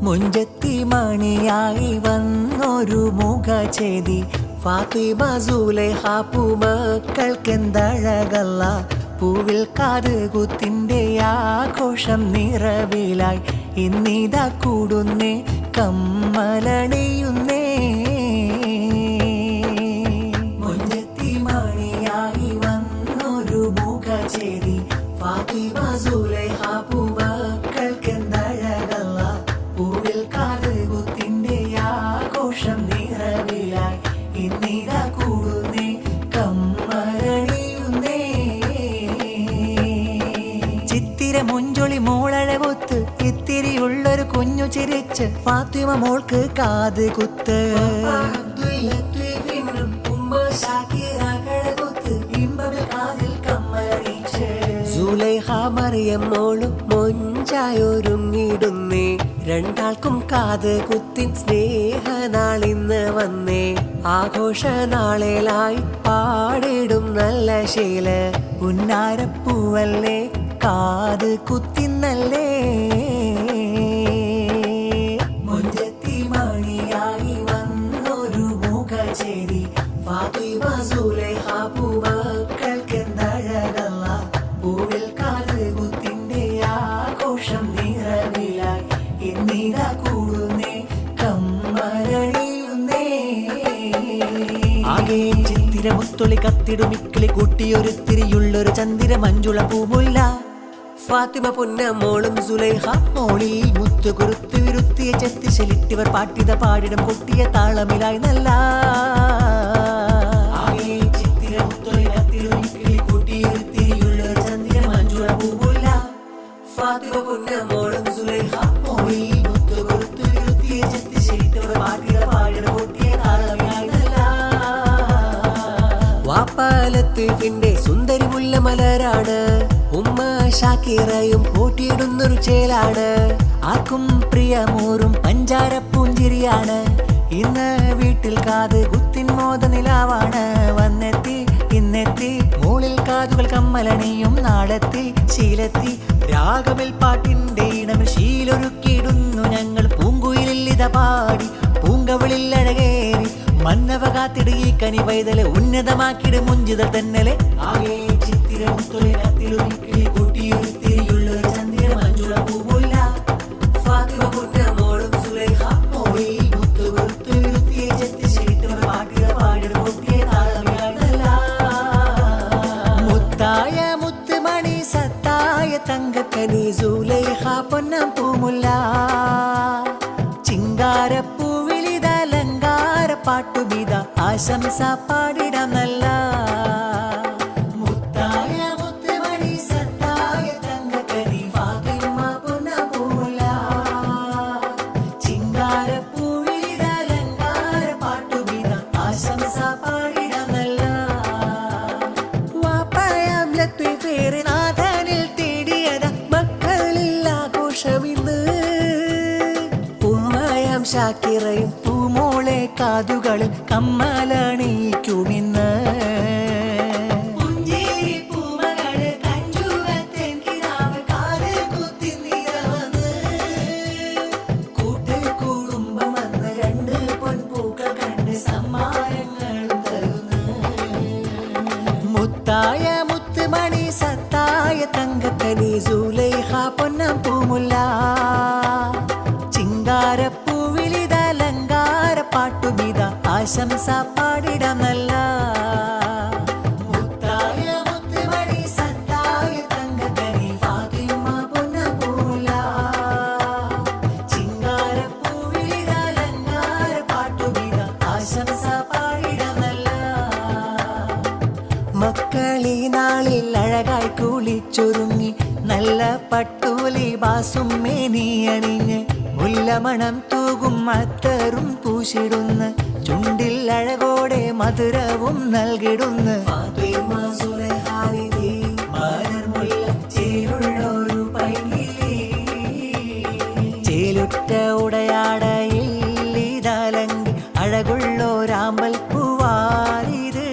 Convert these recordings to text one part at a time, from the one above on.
മുഞ്ചത്തി മണിയായി വന്നൊരു മുഖചേതി ഫാത്തിമ സുലൈഹ പൂമക്കൾക്കെന്തഴകല്ല പൂവിൽ കാതുകുത്തിന്റെ ആഘോഷം നിറവിലായി ഇന്നിതാ കൂടുന്നേ കമ്മലണിയുന്നേ മുഞ്ചത്തി മണിയായി വന്നൊരു മുഖചേതി ഫാത്തിമ സുലൈഹ പൂമക്കൾക്കെന്തഴകല്ല പൂവിൽ കാതുകുത്തിന്റെ ആഘോഷം നിറവിലായി ഇന്നിതാ കൂടുന്നേ കമ്മലണിയുന്നേ ചിത്തിര മുഞ്ചൊളി മോളഴകൊത്ത് ഇത്തിരിയുള്ളൊരു കുഞ്ഞു ചിരിച്ച് ഫാത്തിമ മോൾക്ക് കാത് കുത്ത് സുലൈഹ മറിയം മോളും മൊഞ്ചായൊരുങ്ങിടുന്നേ രണ്ടാൾക്കും കാത് കുത്തിൻ സ്നേഹനാളിന്ന് വന്നേ ആഘോഷ നാളിലായി പാടിടും നല്ല ശീല പുന്നാരപ്പൂവല്ലേ കാത് കുത്തിന്നല്ലേ മുഞ്ചത്തി മണിയായി വന്നൊരു മുഖചേരി ഫാത്തിമ സുലൈഹ പൂമക്കൾക്കെന്തഴകല്ല പൂവിൽ കാതുകുത്തിന്റെ ആഘോഷം നിറവിലായി ഇന്നിതാ കൂടുന്നേ കമ്മലണിയുന്നേ ആകെ ചിത്തിര മുത്തൊളി കത്തിടുമിക്കിളി കൂട്ടിയൊരുത്തിരിയുള്ളൊരു ചന്ദിര മഞ്ജുള പൂമുല്ല ഫാത്തിമ പൊന്ന മോളും സുലൈഹ മോളിൽ മുത്തു കുറുത്തു വിരുത്തിയ ചെത്തി ശലിട്ടിവർ പാട്ടിത പാടിടം കൊട്ടിയ താളമിലായി നല്ല ഫാത്തിമ പൊന്ന മോളും സുലൈഹ മോളിൽ മുത്തു കുറുത്തു വിരുത്തിയ ചെത്തി ശലിട്ടിവർ പാട്ടിത പാടിടം കൊട്ടിയ താളമിലായി നല്ല വാപ്പാലത്തിന്റെ സുന്ദരി മുല്ല മലരാണ് ഉമ്മ ഷാക്കിറയും പോട്ടിയിടുന്നൊരു ചേലാണ് ആർക്കും പ്രിയമൂറും പഞ്ചാര പൂഞ്ചിരിയാണ് ഇന്ന് വീട്ടിൽ കാത് കുത്തിൻ മോദ നിലാവാണ് വന്നെത്തി ഇന്നെത്തി മൂളിൽ കാതുകൾ കമ്മലണിയും നാളെത്തി ശീലത്തി രാഗമിൽ പാട്ടിന്റെ ഇണമിൽ ശീലൊരുക്കിയിടുന്നു ഞങ്ങൾ പൂങ്കുയിലിത പാടി പൂങ്കവിളിൽ അഴകേറി മന്നവ കാത്തിട് ഈ കനി പൈതല് ഉന്നതമാക്കിട് മുഞ്ചിതൽ തന്നലെ ആകെ ചിത്തിരം തൊഴിലത്തിലൊരുക്കിളി കൂട്ടിയൊരുത്തിരിയുള്ളൊരു ചന്ദിര മഞ്ജുള പൂമുല്ല ഫാത്തിമ പൊന്ന മോളും സുലൈഹ മോളിൽ മുത്തു കുറുത്തു വിരുത്തിയ ചെത്തി ശരിട്ടവർ പാട്ടിത പാടിട പൊട്ടിയ താളമിയാണല്ല മുത്തായ മുത്തുമണി സത്തായ തങ്കക്കനി സുലൈഹ പൊന്നം പൂമുല്ല ചിങ്കാരപ്പൂവിലിതലങ്കാര പാട്ടുബിത ആശംസ പാടിടം നല്ല മുത്തായ മുത്തുമണി സത്തായ തങ്കക്കനി ഫാത്തിമ പൊന്ന പൂമുല്ല ചിങ്കാരപ്പൂവിലിതലങ്കാര പാട്ടുബിത ആശംസ പാടിടം നല്ല വാപ്പയാം ലത്വീഫേറെ നാഥനിൽ തേടിയത മക്കളിൽ ആഘോഷമിന്ന് ഉമ്മയാം ഷാക്കിറയും പൂമോളെ കാതുകളിൽ കമ്മലണിക്കുമിന്ന് മുത്തായ മുത്തുമണി സത്തായ തങ്കക്കനി സുലൈഹ പൊന്നം പൂമുല്ല ചിങ്കാരപ്പൂവിലിതലങ്കാര പാട്ടുബിത ആശംസ പാടിടം നല്ല മുത്തായ മുത്തുമണി സത്തായ തങ്കക്കനി ഫാത്തിമ പൊന്നം പൂമുല്ല ചിങ്കാരപ്പൂവിലിതലങ്കാര പാട്ടുബിത ആശംസ പാടിടം നല്ല മക്കളീ നാളിൽ അഴകായി കുളിച്ചൊരുങ്ങി നല്ല പട്ടൂലി ബാസും മേനിയണിഞ്ഞ് മുല്ലമണം തൂകും അത്തറും പൂശിടുന്ന ചുണ്ടിൽ അഴകോടെ മധുരവും നൽകിടുന്ന ഫാത്തിമ സുലൈഹാനിധി മലർമുല്ല ചേരുള്ളൊരു പൈങ്കിളി ചേലുറ്റ ഉടയാടയിൽ ഇതലങ്കി അഴകുള്ളോരാമ്പൽ പൂവാലിത്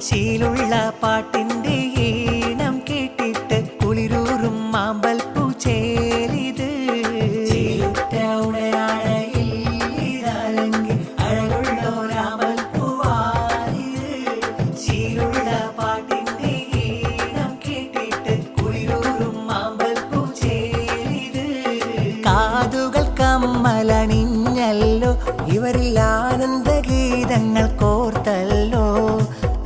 ശീലുള്ള പാട്ടിന്റെ ഈണം കേട്ടിട്ട് കുളിരൂറും മാമ്പൽ പൂച്ചേലിത് ചേലുറ്റ ഉടയാ സ്നേഹഗീതങ്ങൾ കോർത്തല്ലോ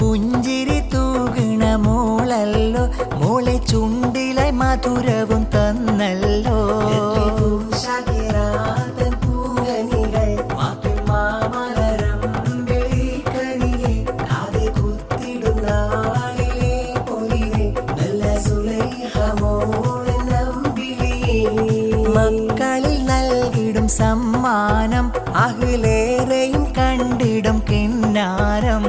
പുഞ്ചിരി തൂകിണ മോളല്ലോ മോളെ ചുണ്ടിലെ മധുരവും തന്നല്ലോ മക്കളിൽ നൽകിടും സമ്മാനം അഖിലേറെയും കണ്ടിടും കിന്നാരം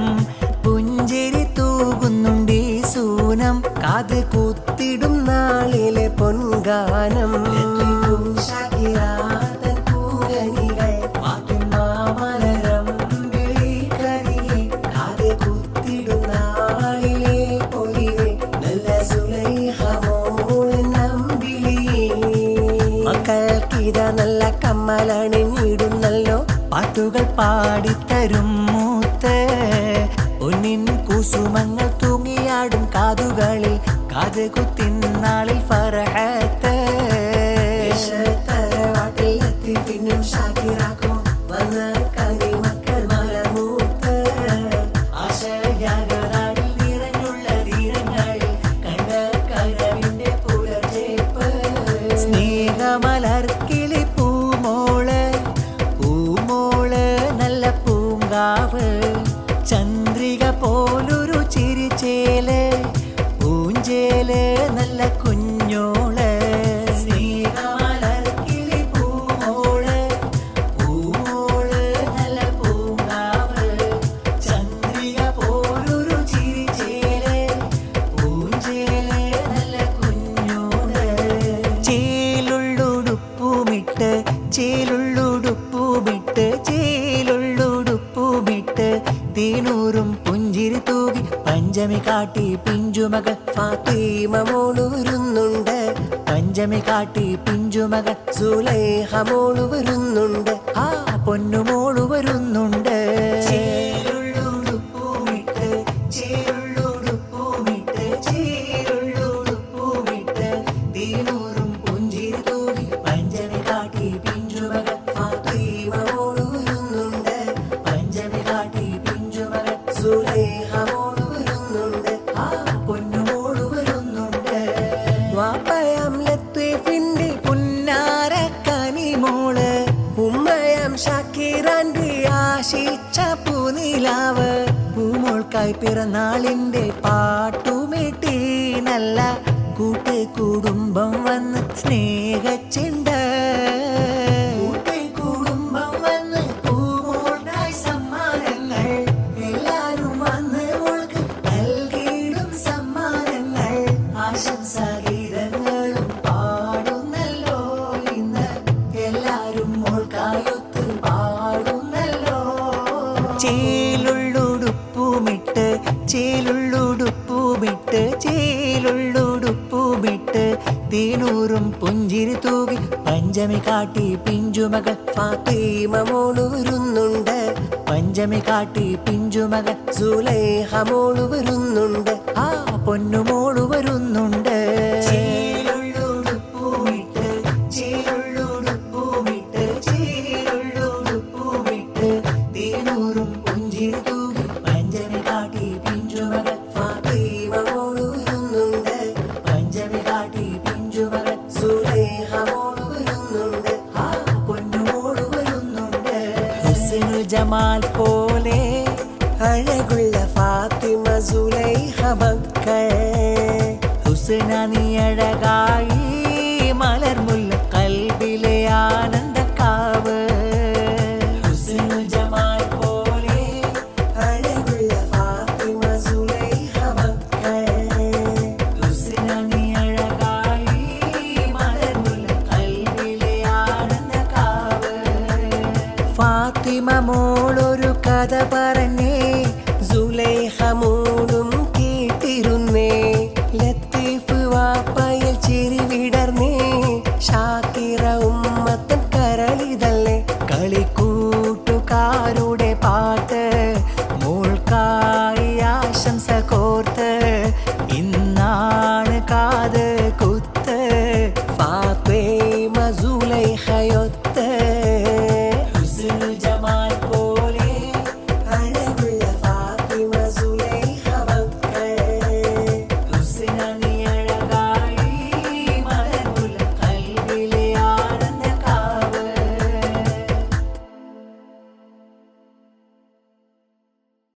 പുഞ്ചിരി തൂകുന്നുണ്ടീ സൂനം കാത് കുത്തിടും നാളിലെ പൊൻഗാനം മക്കൾക്കിത നല്ല കമ്മലണിഞ്ഞിടുന്നല്ലോ പാട്ടുകൾ പാടിത്തരും മൂത്ത് പൊന്നിൻ കുസുമങ്ങൾ തൂങ്ങിയാടും കാതുകളിൽ കാത് കുത്തിനാളിൽ ഫർഹത്ത് പിന്നും ഷാക്കിറാക്കും വന്ന കനി മക്കൾ മലമൂത്ത് ആശയാകനാടിൽ നിറഞ്ഞുള്ള തീരങ്ങളിൽ കണ്ട കരവിന്റെ പുലർച്ചേപ്പ് സ്നേഹമലർക്കിളി പൂമോള് പൂമോള് നല്ല പൂങ്കാവ് ചന്ദ്രിക പോലൊരു ചിരിച്ചേല് പൂഞ്ചേല് നല്ല കുഞ്ഞോള് സ്നേഹമലർക്കിളി പൂമോള് പൂമോള് നല്ല പൂങ്കാവ് ചന്ദ്രിക പോലൊരു ചിരിച്ചേല് പൂഞ്ചേല് നല്ല കുഞ്ഞോള് ചേലുള്ളുടുപ്പുമിട്ട് ചേലുള്ളുടുപ്പുമിട്ട് ചേലുള്ളുടുപ്പുമിട്ട് തേനൂറും പുഞ്ചിരി തൂകി പഞ്ചമി കാട്ടി പിഞ്ചുമകൾ ഫാത്തിമ മോള് വരുന്നുണ്ട് പഞ്ചമി കാട്ടി പിഞ്ചുമകൾ സുലൈഹ മോള് വരുന്നുണ്ട് ആ പൊന്നുമോള് വരുന്നുണ്ട് ചേലുള്ളുടുപ്പുമിട്ട് ചേലുള്ളുടുപ്പുമിട്ട് ചേലുള്ളുടുപ്പുമിട്ട് തേനൂറും പുഞ്ചിരി തൂകി പഞ്ചമി കാട്ടി പിഞ്ചുമകൾ ഫാത്തിമ മോള് വരുന്നുണ്ട് പഞ്ചമി കാട്ടി പിഞ്ചുമകൾ സുലൈഹ മോള് വരുന്നുണ്ട് ആ പൊന്നുമോള് വരുന്നുണ്ട് വാപ്പയാം ലത്തീഫിന്റെ പുന്നാര കനിമോള് ഉമ്മയാം ഷാക്കിറാന്റെ ആശിച്ച പൂനിലാവ് പൂമോൾക്കായി പിറന്നാളിന്റെ പാട്ടുമേട്ടി നല്ല കൂട്ടുകുടുംബം വന്ന് സ്നേഹച്ചിണ്ട് കൂട്ടുകുടുംബം വന്ന് പൂമോൾക്കായി സമ്മാനങ്ങൾ എല്ലാരും വന്ന് മോൾക്ക് നൽകിയിടും സമ്മാനങ്ങൾ ആശംസാഗീതങ്ങളും പാടുന്നല്ലോ ഇന്ന് എല്ലാരും മോൾക്കായൊത്ത് പാടുന്നല്ലോ ചേലുള്ളുടുപ്പുമിട്ട് ചേലുള്ളുടുപ്പുമിട്ട് ചേലുള്ളുടുപ്പുമിട്ട് തേനൂറും പുഞ്ചിരി തൂകി പഞ്ചമി കാട്ടി പിഞ്ചുമകൾ ഫാത്തിമ മോള് വരുന്നുണ്ട് പഞ്ചമി കാട്ടി പിഞ്ചുമകൾ സുലൈഹ മോള് വരുന്നുണ്ട് ആ പൊന്നുമോള് വരുന്നുണ്ട് ചേലുള്ളുടുപ്പുമിട്ട് ചേലുള്ളുടുപ്പുമിട്ട് ചേലുള്ളുടുപ്പുമിട്ട് തേനൂറും പുഞ്ചിരി തൂകി പഞ്ചമി കാട്ടി പിഞ്ചുമകൾ ഫാത്തിമ മോള് വരുന്നുണ്ട് പഞ്ചമി കാട്ടി പിഞ്ചുമകൾ സുലൈഹ മോള് വരുന്നുണ്ട് ആ പൊന്നുമോള് വരുന്നുണ്ട് ഹുസ്നുൽ ജമാൽ പോലെ അഴകുള്ള ഫാത്തിമ സുലൈഹ മക്കൾ ഹുസ്ന നീ അഴകായി